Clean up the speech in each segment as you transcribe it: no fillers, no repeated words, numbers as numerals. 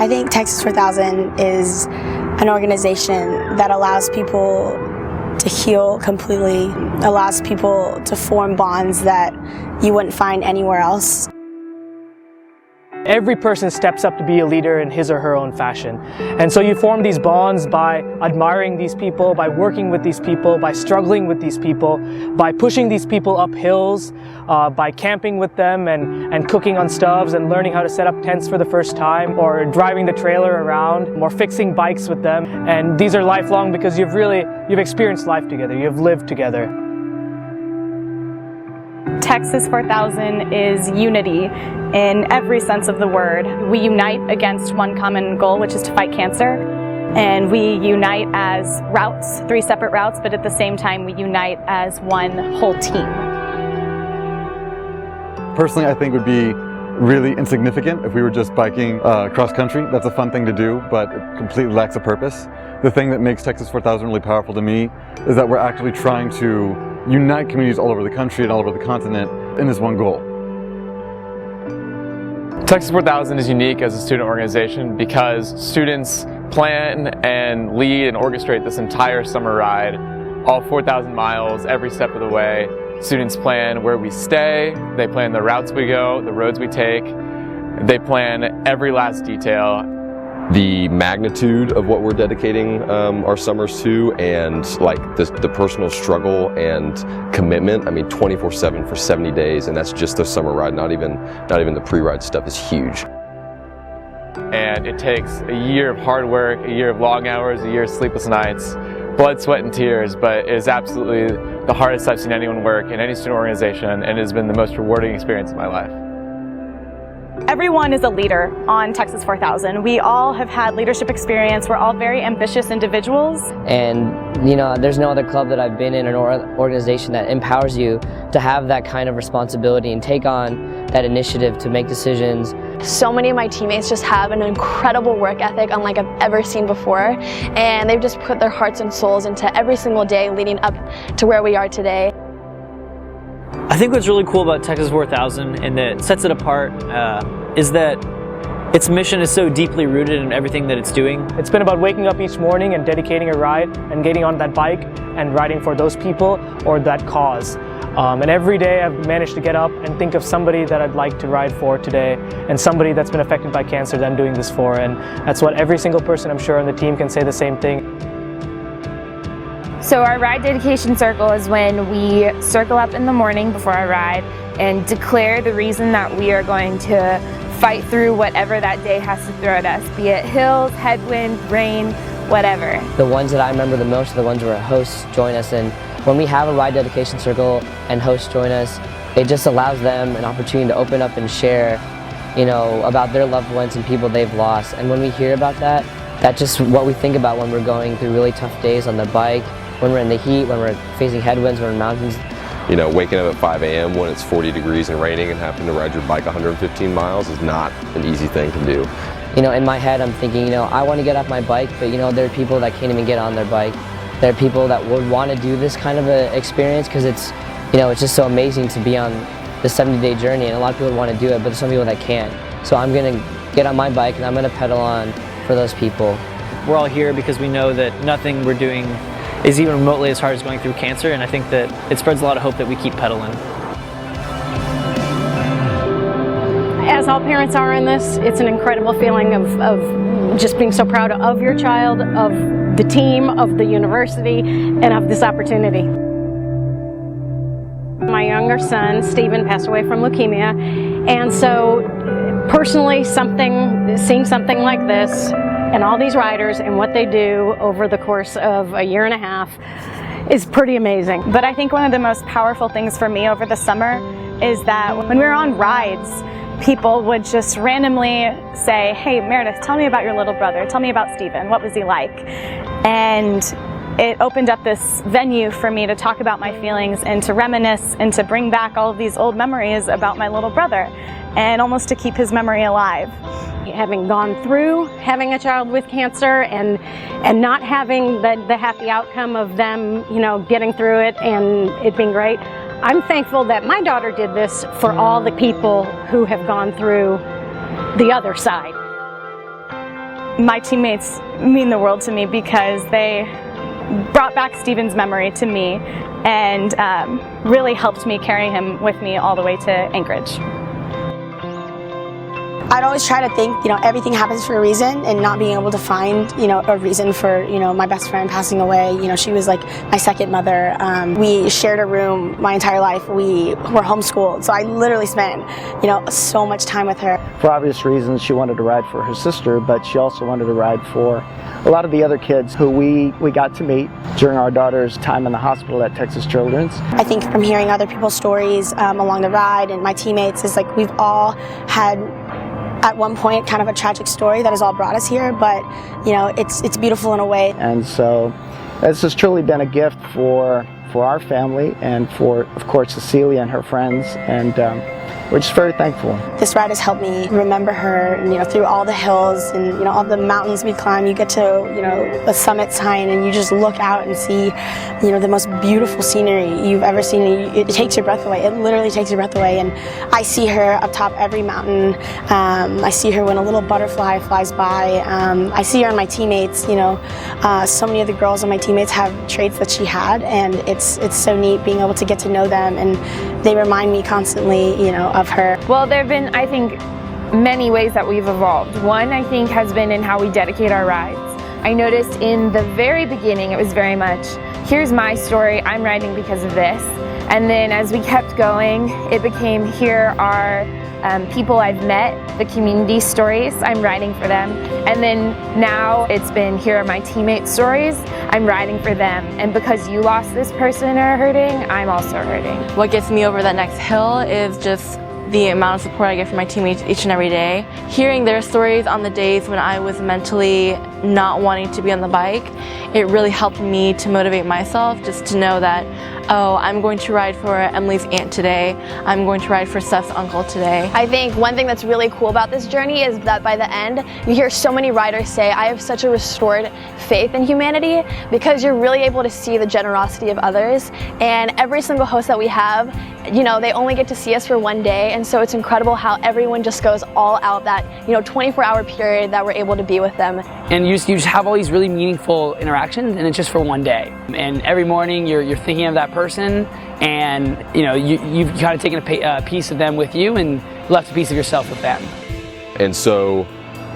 I think Texas 4000 is an organization that allows people to heal completely, allows people to form bonds that you wouldn't find anywhere else. Every person steps up to be a leader in his or her own fashion. And so you form these bonds by admiring these people, by working with these people, by struggling with these people, by pushing these people up hills, by camping with them and cooking on stoves and learning how to set up tents for the first time, or driving the trailer around, or fixing bikes with them. And these are lifelong because you've experienced life together, you've lived together. Texas 4000 is unity in every sense of the word. We unite against one common goal, which is to fight cancer. And we unite as routes, 3 separate routes, but at the same time we unite as one whole team. Personally, I think it would be really insignificant if we were just biking cross country. That's a fun thing to do, but it completely lacks a purpose. The thing that makes Texas 4000 really powerful to me is that we're actually trying to unite communities all over the country and all over the continent in this one goal. Texas 4000 is unique as a student organization because students plan and lead and orchestrate this entire summer ride, all 4,000 miles, every step of the way. Students plan where we stay, they plan the routes we go, the roads we take, they plan every last detail. The magnitude of what we're dedicating our summers to, and like the personal struggle and commitment. I mean, 24/7 for 70 days, and that's just the summer ride. Not even the pre-ride stuff is huge. And it takes a year of hard work, a year of long hours, a year of sleepless nights, blood, sweat, and tears. But it is absolutely the hardest I've seen anyone work in any student organization, and it has been the most rewarding experience of my life. Everyone is a leader on Texas 4000. We all have had leadership experience. We're all very ambitious individuals. And you know, there's no other club that I've been in, or organization that empowers you to have that kind of responsibility and take on that initiative to make decisions. So many of my teammates just have an incredible work ethic unlike I've ever seen before, and they've just put their hearts and souls into every single day leading up to where we are today. I think what's really cool about Texas 4000 and that sets it apart is that its mission is so deeply rooted in everything that it's doing. It's been about waking up each morning and dedicating a ride and getting on that bike and riding for those people or that cause. And every day I've managed to get up and think of somebody that I'd like to ride for today, and somebody that's been affected by cancer that I'm doing this for. And that's what every single person I'm sure on the team can say the same thing. So our ride dedication circle is when we circle up in the morning before our ride and declare the reason that we are going to fight through whatever that day has to throw at us, be it hills, headwind, rain, whatever. The ones that I remember the most are the ones where hosts join us, and when we have a ride dedication circle and hosts join us, it just allows them an opportunity to open up and share, you know, about their loved ones and people they've lost. And when we hear about that, that's just what we think about when we're going through really tough days on the bike, when we're in the heat, when we're facing headwinds, when we're in mountains. You know, waking up at 5 a.m. when it's 40 degrees and raining and having to ride your bike 115 miles is not an easy thing to do. You know, in my head I'm thinking, you know, I want to get off my bike, but you know, there are people that can't even get on their bike. There are people that would want to do this kind of an experience because it's, you know, it's just so amazing to be on the 70-day journey, and a lot of people want to do it, but there's some people that can't. So I'm going to get on my bike and I'm going to pedal on for those people. We're all here because we know that nothing we're doing is even remotely as hard as going through cancer, and I think that it spreads a lot of hope that we keep pedaling. As all parents are in this, it's an incredible feeling of just being so proud of your child, of the team, of the university, and of this opportunity. My younger son, Stephen, passed away from leukemia, and so personally seeing something like this and all these riders and what they do over the course of a year and a half is pretty amazing. But I think one of the most powerful things for me over the summer is that when we were on rides, people would just randomly say, "Hey Meredith, tell me about your little brother, tell me about Stephen, what was he like?" And it opened up this venue for me to talk about my feelings and to reminisce and to bring back all of these old memories about my little brother, and almost to keep his memory alive. Having gone through having a child with cancer and not having the happy outcome of them, you know, getting through it and it being great, I'm thankful that my daughter did this for all the people who have gone through the other side. My teammates mean the world to me because they brought back Steven's memory to me and really helped me carry him with me all the way to Anchorage. I'd always try to think, everything happens for a reason, and not being able to find, a reason for, my best friend passing away. She was like my second mother. We shared a room my entire life. We were homeschooled, so I literally spent, so much time with her. For obvious reasons, she wanted to ride for her sister, but she also wanted to ride for a lot of the other kids who we got to meet during our daughter's time in the hospital at Texas Children's. I think from hearing other people's stories along the ride and my teammates is like we've all had at one point kind of a tragic story that has all brought us here, but it's beautiful in a way. And so this has truly been a gift for our family and for, of course, Cecilia and her friends, and we're just very thankful. This ride has helped me remember her, through all the hills and all the mountains we climb. You get to a summit sign and you just look out and see the most beautiful scenery you've ever seen. It takes your breath away. It literally takes your breath away. And I see her up top every mountain. I see her when a little butterfly flies by. I see her and my teammates. So many of the girls on my teammates have traits that she had, and it's so neat being able to get to know them, and they remind me constantly of her. Well, there have been, I think, many ways that we've evolved. One, I think, has been in how we dedicate our rides. I noticed in the very beginning, it was very much, here's my story, I'm riding because of this. And then as we kept going, it became, here are people I've met, the community stories, I'm riding for them. And then now it's been, here are my teammates' stories, I'm riding for them. And because you lost this person or are hurting, I'm also hurting. What gets me over that next hill is just the amount of support I get from my teammates each and every day. Hearing their stories on the days when I was mentally not wanting to be on the bike, it really helped me to motivate myself, just to know that, oh, I'm going to ride for Emily's aunt today, I'm going to ride for Steph's uncle today. I think one thing that's really cool about this journey is that by the end, you hear so many riders say, I have such a restored faith in humanity, because you're really able to see the generosity of others. And every single host that we have, they only get to see us for one day, and so it's incredible how everyone just goes all out that 24-hour period that we're able to be with them. And you just have all these really meaningful interactions, and it's just for one day. And every morning you're thinking of that person, and you've kind of taken a piece of them with you and left a piece of yourself with them. And so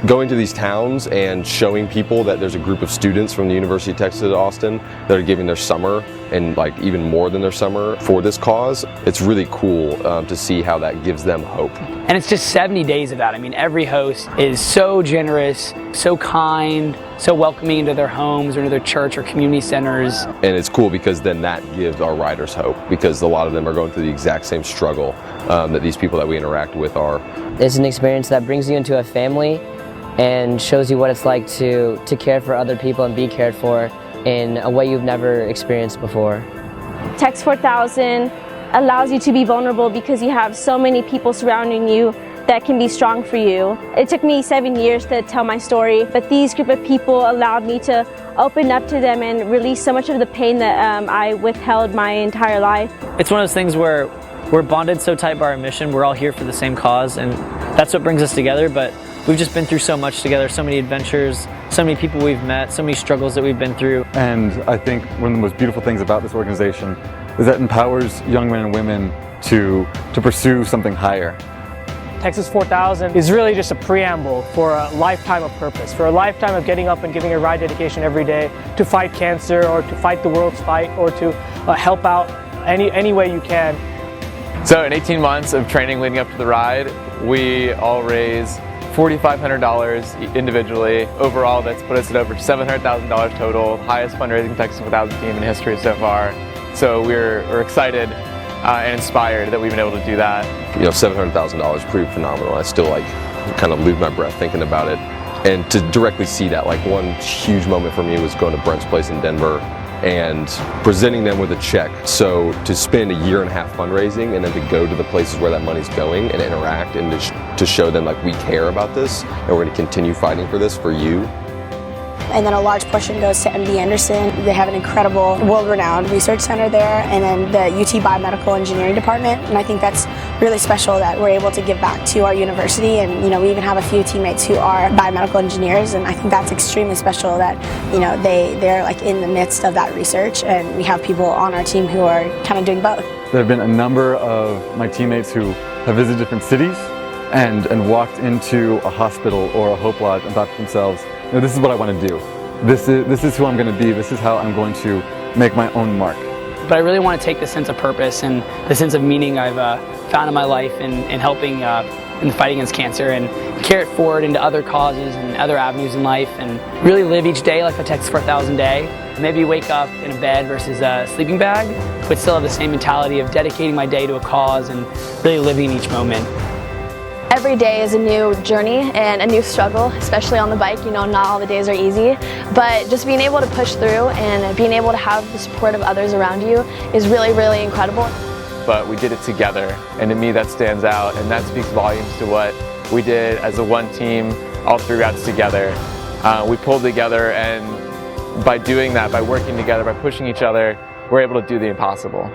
going to these towns and showing people that there's a group of students from the University of Texas at Austin that are giving their summer, and like even more than their summer, for this cause, it's really cool to see how that gives them hope. And it's just 70 days of that. I mean, every host is so generous, so kind, so welcoming into their homes or into their church or community centers. And it's cool because then that gives our riders hope, because a lot of them are going through the exact same struggle that these people that we interact with are. It's an experience that brings you into a family and shows you what it's like to care for other people and be cared for in a way you've never experienced before. Texas 4000 allows you to be vulnerable because you have so many people surrounding you that can be strong for you. It took me 7 years to tell my story, but these group of people allowed me to open up to them and release so much of the pain that I withheld my entire life. It's one of those things where we're bonded so tight by our mission, we're all here for the same cause, and that's what brings us together. But we've just been through so much together, so many adventures, so many people we've met, so many struggles that we've been through. And I think one of the most beautiful things about this organization is that it empowers young men and women to pursue something higher. Texas 4000 is really just a preamble for a lifetime of purpose, for a lifetime of getting up and giving a ride dedication every day to fight cancer or to fight the world's fight or to help out any way you can. So in 18 months of training leading up to the ride, we all raised $4,500 individually. Overall, that's put us at over $700,000 total, highest fundraising Texas 4000 team in history so far. So we're excited and inspired that we've been able to do that. $700,000 is pretty phenomenal. I still kind of lose my breath thinking about it. And to directly see that, one huge moment for me was going to Brent's place in Denver and presenting them with a check. So to spend a year and a half fundraising and then to go to the places where that money's going and interact and to show them we care about this and we're going to continue fighting for this for you. And then a large portion goes to MD Anderson. They have an incredible, world-renowned research center there, and then the UT Biomedical Engineering Department. And I think that's really special that we're able to give back to our university. And we even have a few teammates who are biomedical engineers, and I think that's extremely special that they're like in the midst of that research, and we have people on our team who are kind of doing both. There have been a number of my teammates who have visited different cities and walked into a hospital or a Hope Lodge and thought to themselves, this is what I want to do. This is who I'm going to be. This is how I'm going to make my own mark. But I really want to take the sense of purpose and the sense of meaning I've found in my life in helping in the fight against cancer, and carry it forward into other causes and other avenues in life, and really live each day like a Texas 4000 day. Maybe wake up in a bed versus a sleeping bag, but still have the same mentality of dedicating my day to a cause and really living each moment. Every day is a new journey and a new struggle, especially on the bike. Not all the days are easy, but just being able to push through and being able to have the support of others around you is really, really incredible. But we did it together, and to me that stands out, and that speaks volumes to what we did as a one team, all 3 routes together. We pulled together, and by doing that, by working together, by pushing each other, we're able to do the impossible.